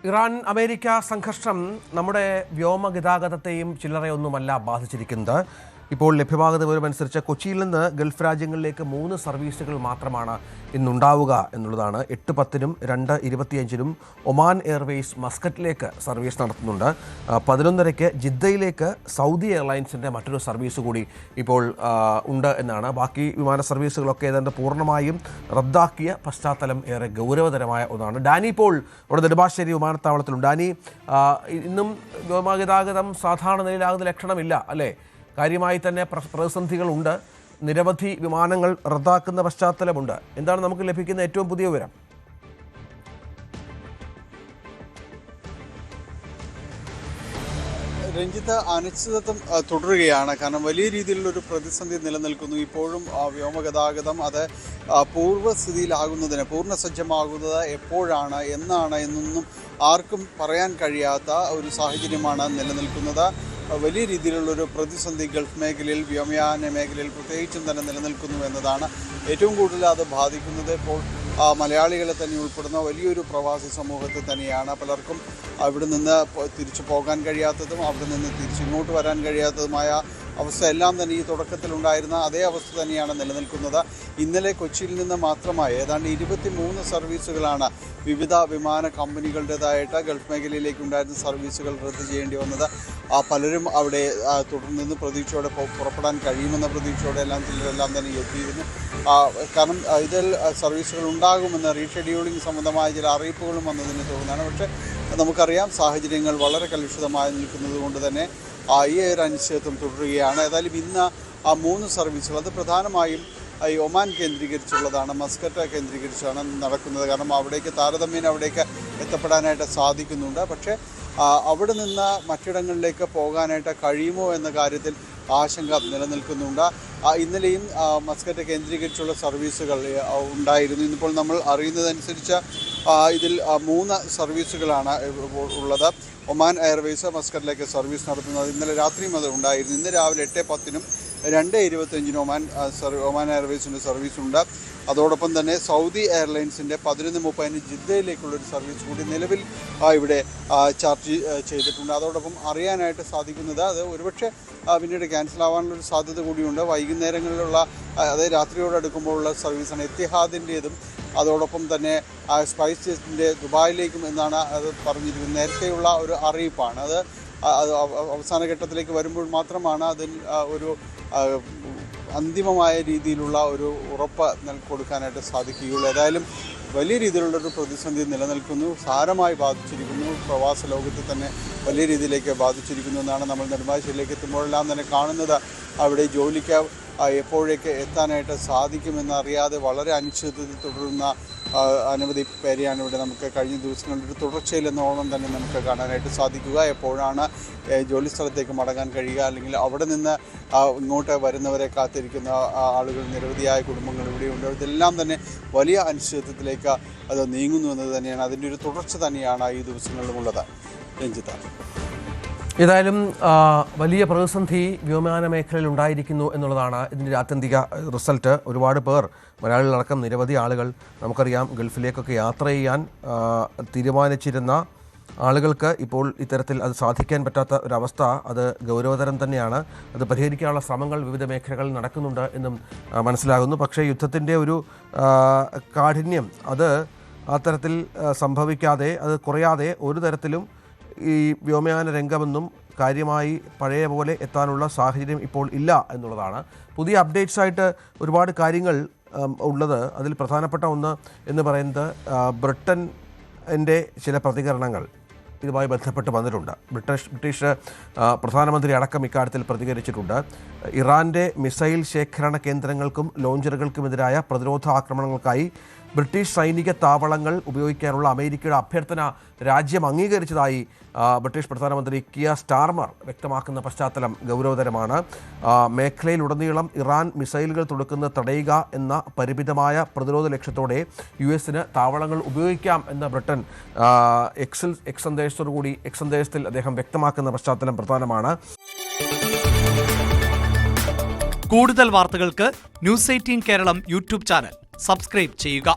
Iran America സംഘർഷം നമ്മുടെ വ്യോമഗതാഗതത്തെയും ചില്ലറയൊന്നുമല്ല ബാധിച്ചിരിക്കുന്നത്. ഇപ്പോൾ ലഭ്യമാകുന്ന വിവരമനുസരിച്ച് കൊച്ചിയിൽ നിന്ന് ഗൾഫ് രാജ്യങ്ങളിലേക്ക് 3 സർവീസുകൾ മാത്രമാണ് ഇന്നുണ്ടാവുക എന്നുള്ളതാണ്. 8:10-നും 2:25-നും ഒമാൻ എയർവേസ് മസ്കറ്റിലേക്ക് സർവീസ് നടത്തുന്നുണ്ട്. 11:30-ക്ക് ജിദ്ദയിലേക്ക് സൗദി എയർലൈൻസിൻ്റെ മറ്റൊരു സർവീസ് കൂടി ഇപ്പോൾ ഉണ്ട് എന്നാണ്. ബാക്കി വിമാന സർവീസുകളൊക്കെ ഏതാണ്ട് പൂർണ്ണമായും റദ്ദാക്കിയ പശ്ചാത്തലം ഏറെ ഗൗരവതരമായ ഒന്നാണ്. ഡാനി ഇപ്പോൾ ഇവിടെ നെടുമ്പാശ്ശേരി വിമാനത്താവളത്തിലുണ്ട്. ഡാനി, ഇന്നും വ്യോമഗതാഗതം സാധാരണ നിലയിലാകുന്ന ലക്ഷണമില്ല അല്ലേ? കാര്യമായി തന്നെ പ്രതിസന്ധികളുണ്ട്. നിരവധി വിമാനങ്ങൾ റദ്ദാക്കുന്ന പശ്ചാത്തലമുണ്ട്. എന്താണ് നമുക്ക് ലഭിക്കുന്ന ഏറ്റവും പുതിയ വിവരം? രഞ്ജിത്ത്, അനിശ്ചിതത്വം തുടരുകയാണ്. കാരണം വലിയ രീതിയിലുള്ളൊരു പ്രതിസന്ധി നിലനിൽക്കുന്നു. ഇപ്പോഴും വ്യോമഗതാഗതം അത് പൂർവ്വസ്ഥിതിയിലാകുന്നതിന് പൂർണ്ണസജ്ജമാകുന്നത് എപ്പോഴാണ് എന്നൊന്നും ആർക്കും പറയാൻ കഴിയാത്ത ഒരു സാഹചര്യമാണ് നിലനിൽക്കുന്നത്. വലിയ രീതിയിലുള്ളൊരു പ്രതിസന്ധി ഗൾഫ് മേഖലയിൽ, വ്യോമയാന മേഖലയിൽ പ്രത്യേകിച്ചും തന്നെ നിലനിൽക്കുന്നു എന്നതാണ്. ഏറ്റവും കൂടുതൽ അത് ബാധിക്കുന്നത് ഇപ്പോൾ മലയാളികളെ തന്നെ ഉൾപ്പെടുന്ന വലിയൊരു പ്രവാസി സമൂഹത്തെ തന്നെയാണ്. പലർക്കും അവിടെ നിന്ന് തിരിച്ചു പോകാൻ കഴിയാത്തതും അവിടെ നിന്ന് തിരിച്ചിങ്ങോട്ട് വരാൻ കഴിയാത്തതുമായ അവസ്ഥ എല്ലാം തന്നെ ഈ തുടക്കത്തിലുണ്ടായിരുന്ന അതേ അവസ്ഥ തന്നെയാണ് നിലനിൽക്കുന്നത്. ഇന്നലെ കൊച്ചിയിൽ നിന്ന് മാത്രമായി ഏതാണ്ട് 23 സർവീസുകളാണ് വിവിധ വിമാന കമ്പനികളുടേതായിട്ട് ഗൾഫ് മേഖലയിലേക്ക് ഉണ്ടായിരുന്ന സർവീസുകൾ റദ്ദ് ചെയ്യേണ്ടി വന്നത്. പലരും അവിടെ തുടർന്ന് പ്രതീക്ഷയോടെ പുറപ്പെടാൻ കഴിയുമെന്ന പ്രതീക്ഷയോടെ ചിലരെല്ലാം തന്നെ എത്തിയിരുന്നു. കാരണം ഇതിൽ സർവീസുകൾ ഉണ്ടാകുമെന്ന് റീഷെഡ്യൂളിംഗ് സംബന്ധമായ ചില അറിയിപ്പുകളും വന്നതിനെ തുടർന്നാണ്. പക്ഷേ നമുക്കറിയാം, സാഹചര്യങ്ങൾ വളരെ കലുഷിതമായി നിൽക്കുന്നത് കൊണ്ട് തന്നെ ഈ ഒരു അനിശ്ചിതത്വം തുടരുകയാണ്. ഏതായാലും ഇന്ന് 3 സർവീസുകൾ, അത് പ്രധാനമായും ഈ ഒമാൻ കേന്ദ്രീകരിച്ചുള്ളതാണ്, മസ്കറ്റ് കേന്ദ്രീകരിച്ചാണ് നടക്കുന്നത്. കാരണം താരതമ്യേന അവിടേക്ക് എത്തപ്പെടാനായിട്ട് സാധിക്കുന്നുണ്ട്. പക്ഷേ അവിടെ നിന്ന് മറ്റിടങ്ങളിലേക്ക് പോകാനായിട്ട് കഴിയുമോ എന്ന കാര്യത്തിൽ ആശങ്ക നിലനിൽക്കുന്നുണ്ട്. ഇന്നലെയും മസ്കറ്റ് കേന്ദ്രീകരിച്ചുള്ള സർവീസുകൾ ഉണ്ടായിരുന്നു. ഇന്നിപ്പോൾ നമ്മൾ അറിയുന്നതനുസരിച്ച് ഇതിൽ 3 സർവീസുകളാണ് ഉള്ളത്. ഒമാൻ എയർവേസ് മസ്കറ്റിലേക്ക് സർവീസ് നടത്തുന്നത് ഇന്നലെ രാത്രിയും അത് ഉണ്ടായിരുന്നു. ഇന്ന് രാവിലെ 8:10-നും 2:25-നും ഒമാൻ എയർവേസിൻ്റെ സർവീസുണ്ട്. അതോടൊപ്പം തന്നെ സൗദി എയർലൈൻസിൻ്റെ 11:30-ന് ജിദ്ദയിലേക്കുള്ളൊരു സർവീസ് കൂടി നിലവിൽ ഇവിടെ ചാർജ് ചെയ്തിട്ടുണ്ട്. അതോടൊപ്പം അറിയാനായിട്ട് സാധിക്കുന്നത് അത് ഒരുപക്ഷെ പിന്നീട് ക്യാൻസൽ ആവാനുള്ളൊരു സാധ്യത കൂടിയുണ്ട്. വൈകുന്നേരങ്ങളിലുള്ള, അതായത് രാത്രിയോടടുക്കുമ്പോഴുള്ള സർവീസാണ് എത്തിഹാദിൻ്റേതും അതോടൊപ്പം തന്നെ സ്പൈസ് ജെറ്റിൻ്റെ ദുബായിലേക്കും എന്നാണ് അത് പറഞ്ഞിരിക്കുന്നത്. നേരത്തെയുള്ള ഒരു അറിയിപ്പാണ് അത്. അവസാന ഘട്ടത്തിലേക്ക് വരുമ്പോൾ മാത്രമാണ് അതിൽ ഒരു അന്തിമമായ രീതിയിലുള്ള ഒരു ഉറപ്പ് കൊടുക്കാനായിട്ട് സാധിക്കുകയുള്ളൂ. ഏതായാലും വലിയ രീതിയിലുള്ളൊരു പ്രതിസന്ധി നിലനിൽക്കുന്നു, സാരമായി ബാധിച്ചിരിക്കുന്നു. പ്രവാസ ലോകത്തെ തന്നെ വലിയ രീതിയിലേക്ക് ബാധിച്ചിരിക്കുന്നു എന്നാണ് നമ്മൾ നെടുമ്പാശ്ശേരിയിലേക്ക് എത്തുമ്പോഴെല്ലാം തന്നെ കാണുന്നത്. അവിടെ ജോലിക്ക് എപ്പോഴേക്ക് എത്താനായിട്ട് സാധിക്കുമെന്നറിയാതെ വളരെ അനിശ്ചിതത്വത്തിൽ തുടരുന്ന അനവധി പേരെയാണ് ഇവിടെ നമുക്ക് കഴിഞ്ഞ ദിവസങ്ങളിൽ ഒരു തുടർച്ചയിലെന്നോണം തന്നെ നമുക്ക് കാണാനായിട്ട് സാധിക്കുക. എപ്പോഴാണ് ജോലി സ്ഥലത്തേക്ക് മടങ്ങാൻ കഴിയുക, അല്ലെങ്കിൽ അവിടെ നിന്ന് ഇങ്ങോട്ട് വരുന്നവരെ കാത്തിരിക്കുന്ന ആളുകൾ, നിരവധിയായ കുടുംബങ്ങൾ ഇവിടെയുണ്ട്. ഇതെല്ലാം തന്നെ വലിയ അനിശ്ചിതത്വത്തിലേക്ക് അത് നീങ്ങുന്നു എന്നത് തന്നെയാണ്. അതിൻ്റെ ഒരു തുടർച്ച തന്നെയാണ് ഈ ദിവസങ്ങളിലുമുള്ളത്. രഞ്ജിത്ത്, ഏതായാലും വലിയ പ്രതിസന്ധി വ്യോമയാന മേഖലയിൽ ഉണ്ടായിരിക്കുന്നു എന്നുള്ളതാണ് ഇതിൻ്റെ ആത്യന്തിക റിസൾട്ട്. ഒരുപാട് പേർ, മലയാളികളടക്കം നിരവധി ആളുകൾ, നമുക്കറിയാം ഗൾഫിലേക്കൊക്കെ യാത്ര ചെയ്യാൻ തീരുമാനിച്ചിരുന്ന ആളുകൾക്ക് ഇപ്പോൾ ഇത്തരത്തിൽ അത് സാധിക്കാൻ പറ്റാത്ത ഒരവസ്ഥ, അത് ഗൗരവതരം തന്നെയാണ്. അത് പരിഹരിക്കാനുള്ള ശ്രമങ്ങൾ വിവിധ മേഖലകളിൽ നടക്കുന്നുണ്ട് എന്നും മനസ്സിലാകുന്നു. പക്ഷേ യുദ്ധത്തിൻ്റെ ഒരു കാഠിന്യം അത് അത്തരത്തിൽ സംഭവിക്കാതെ, അത് കുറയാതെ ഒരു തരത്തിലും ഈ വ്യോമയാന രംഗമെന്നും കാര്യമായി പഴയ പോലെ എത്താനുള്ള സാഹചര്യം ഇപ്പോൾ ഇല്ല എന്നുള്ളതാണ്. പുതിയ അപ്ഡേറ്റ്സ് ആയിട്ട് ഒരുപാട് കാര്യങ്ങൾ ഉള്ളത്. അതിൽ പ്രധാനപ്പെട്ട ഒന്ന് എന്ന് പറയുന്നത് ബ്രിട്ടൻ്റെ ചില പ്രതികരണങ്ങൾ ഇതുമായി ബന്ധപ്പെട്ട് വന്നിട്ടുണ്ട്. ബ്രിട്ടീഷ് പ്രധാനമന്ത്രി അടക്കം ഇക്കാര്യത്തിൽ പ്രതികരിച്ചിട്ടുണ്ട്. ഇറാൻ്റെ മിസൈൽ ശേഖരണ കേന്ദ്രങ്ങൾക്കും ലോഞ്ചറുകൾക്കുമെതിരായ പ്രതിരോധ ആക്രമണങ്ങൾക്കായി ബ്രിട്ടീഷ് സൈനിക താവളങ്ങൾ ഉപയോഗിക്കാനുള്ള അമേരിക്കയുടെ അഭ്യർത്ഥന രാജ്യം അംഗീകരിച്ചതായി ബ്രിട്ടീഷ് പ്രധാനമന്ത്രി കിയർ സ്റ്റാർമർ വ്യക്തമാക്കുന്ന പശ്ചാത്തലം ഗൗരവതരമാണ്. മേഖലയിലുടനീളം ഇറാൻ മിസൈലുകൾ തൊടുക്കുന്നത് തടയുക എന്ന പരിമിതമായ പ്രതിരോധ ലക്ഷ്യത്തോടെ US-ന് താവളങ്ങൾ ഉപയോഗിക്കാം എന്ന ബ്രിട്ടൻ എക്സ് സന്ദേശത്തിൽ അദ്ദേഹം വ്യക്തമാക്കുന്ന പശ്ചാത്തലം പ്രധാനമാണ്. കൂടുതൽ വാർത്തകൾക്ക് News 18 Keralam YouTube channel subscribe ചെയ്യുക.